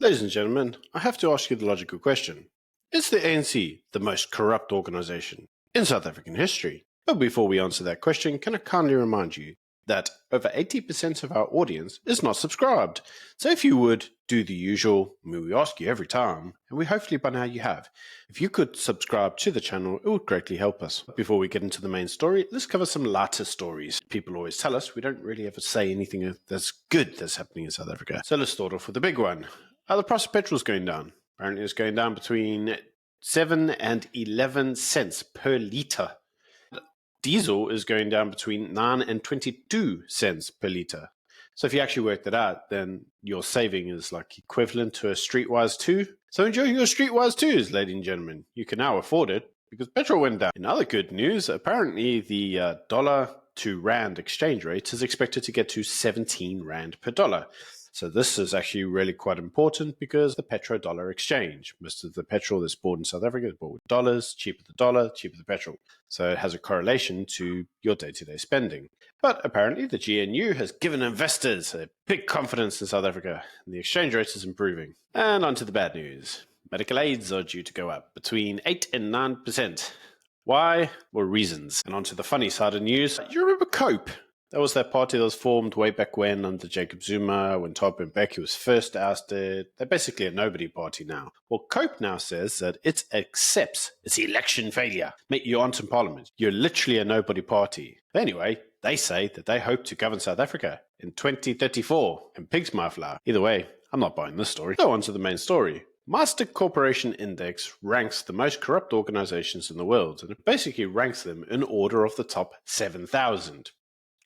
Ladies and gentlemen, I have to ask you the logical question. Is the ANC the most corrupt organisation in South African history? But before we answer that question, can I kindly remind you that over 80% of our audience is not subscribed. So if you would do the usual, we ask you every time, and we hopefully by now you have. If you could subscribe to the channel, it would greatly help us. Before we get into the main story, let's cover some lighter stories. People always tell us we don't really ever say anything that's good that's happening in South Africa. So let's start off with the big one. The price of petrol is going down. Apparently it's going down between 7 and 11 cents per litre. Diesel is going down between 9 and 22 cents per litre. So if you actually work that out, then your saving is like equivalent to a Streetwise 2. So enjoy your Streetwise 2s, ladies and gentlemen. You can now afford it because petrol went down. In other good news, apparently the dollar to rand exchange rate is expected to get to 17 rand per dollar. So this is actually really quite important because the petrodollar exchange. Most of the petrol that's bought in South Africa is bought with dollars. Cheaper the dollar, cheaper the petrol. So it has a correlation to your day-to-day spending. But apparently the GNU has given investors a big confidence in South Africa, and the exchange rate is improving. And on to the bad news. Medical aids are due to go up between 8 and 9%. Why? Well, reasons. And on to the funny side of news. You remember COPE? That was that party that was formed way back when under Jacob Zuma, when Thabo Mbeki was first ousted. They're basically a nobody party now. Well, COPE now says that it accepts its election failure. Mate, you aren't in parliament. You're literally a nobody party. Anyway, they say that they hope to govern South Africa in 2034 in pig's mouth flour. Either way, I'm not buying this story. So on to the main story. Master Corporation Index ranks the most corrupt organizations in the world, and it basically ranks them in order of the top 7,000.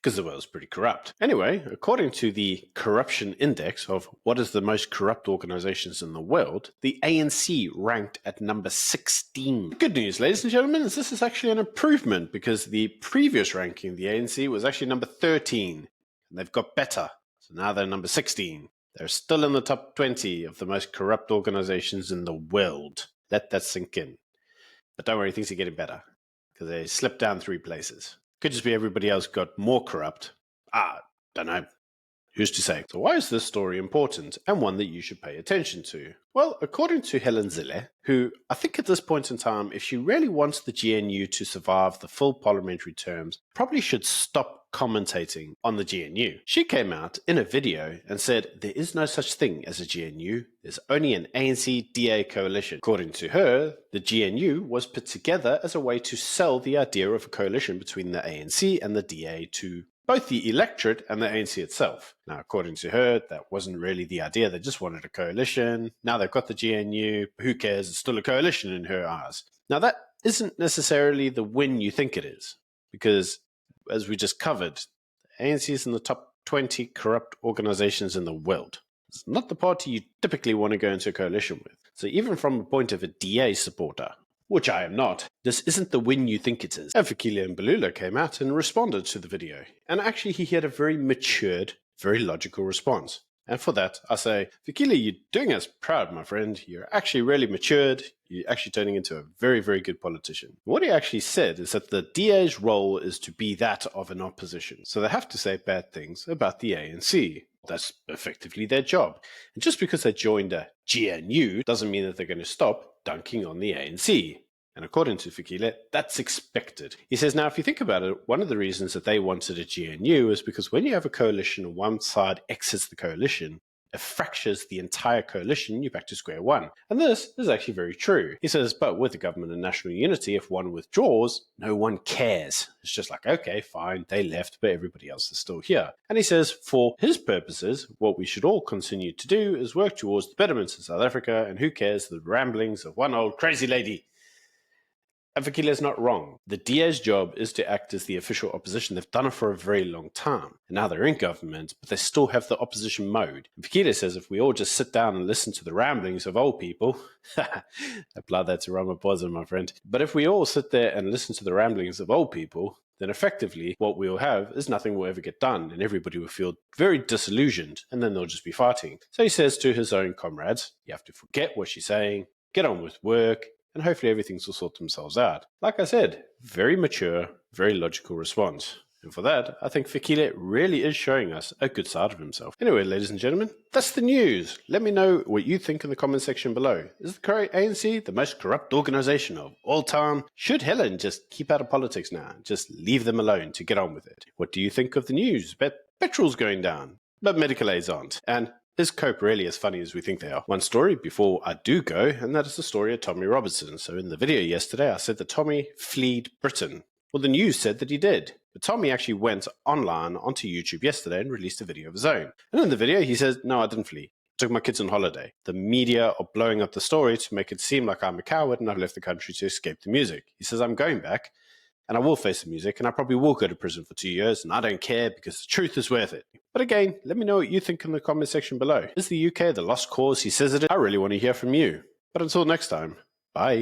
Because the world's pretty corrupt. Anyway, according to the Corruption Index of what is the most corrupt organizations in the world, the ANC ranked at number 16. Good news, ladies and gentlemen, is this is actually an improvement because the previous ranking, the ANC, was actually number 13. And they've got better. So now they're number 16. They're still in the top 20 of the most corrupt organizations in the world. Let that sink in. But don't worry, things are getting better because they slipped down 3 places. Could just be everybody else got more corrupt. Don't know. Who's to say? So why is this story important and one that you should pay attention to? Well, according to Helen Zille, who I think at this point in time, if she really wants the GNU to survive the full parliamentary terms, probably should stop commentating on the GNU. She came out in a video and said there is no such thing as a GNU. There's only an ANC-DA coalition. According to her, the GNU was put together as a way to sell the idea of a coalition between the ANC and the DA to both the electorate and the ANC itself. Now, according to her, that wasn't really the idea. They just wanted a coalition. Now they've got the GNU. Who cares? It's still a coalition in her eyes. Now, that isn't necessarily the win you think it is, because as we just covered, the ANC is in the top 20 corrupt organizations in the world. It's not the party you typically want to go into a coalition with. So even from the point of a DA supporter, which I am not, this isn't the win you think it is. And Fikile and Mbalula came out and responded to the video. And actually he had a very matured, very logical response. And for that, I say, Fikile, you're doing us proud, my friend. You're actually really matured. You're actually turning into a very, very good politician. What he actually said is that the DA's role is to be that of an opposition. So they have to say bad things about the ANC. That's effectively their job. And just because they joined a GNU doesn't mean that they're going to stop dunking on the ANC. And according to Fikile, that's expected. He says, now, if you think about it, one of the reasons that they wanted a GNU is because when you have a coalition and one side exits the coalition, it fractures the entire coalition, you're back to square one. And this is actually very true. He says, but with the government and national unity, if one withdraws, no one cares. It's just like, okay, fine, they left, but everybody else is still here. And he says, for his purposes, what we should all continue to do is work towards the betterment of South Africa, and who cares the ramblings of one old crazy lady. And Fikile is not wrong. The DA's job is to act as the official opposition. They've done it for a very long time. And now they're in government, but they still have the opposition mode. And Fikile says if we all just sit down and listen to the ramblings of old people, apply that to Ramaphosa, my friend. But if we all sit there and listen to the ramblings of old people, then effectively what we'll have is nothing will ever get done, and everybody will feel very disillusioned, and then they'll just be fighting. So he says to his own comrades, you have to forget what she's saying, get on with work, and hopefully everything will sort themselves out. Like I said, very mature, very logical response. And for that, I think Fikile really is showing us a good side of himself. Anyway, ladies and gentlemen, that's the news. Let me know what you think in the comment section below. Is the ANC the most corrupt organization of all time? Should Helen just keep out of politics now? Just leave them alone to get on with it? What do you think of the news? Petrol's going down, but medical aids aren't. And is Cope really as funny as we think they are? One story before I do go, and that is the story of Tommy Robertson. So in the video yesterday, I said that Tommy fled Britain. Well, the news said that he did. But Tommy actually went online onto YouTube yesterday and released a video of his own. And in the video, he says, no, I didn't flee. I took my kids on holiday. The media are blowing up the story to make it seem like I'm a coward and I've left the country to escape the music. He says, I'm going back and I will face the music and I probably will go to prison for 2 years and I don't care because the truth is worth it. But again, let me know what you think in the comment section below. Is the UK the lost cause he says it is? I really want to hear from you. But until next time, bye.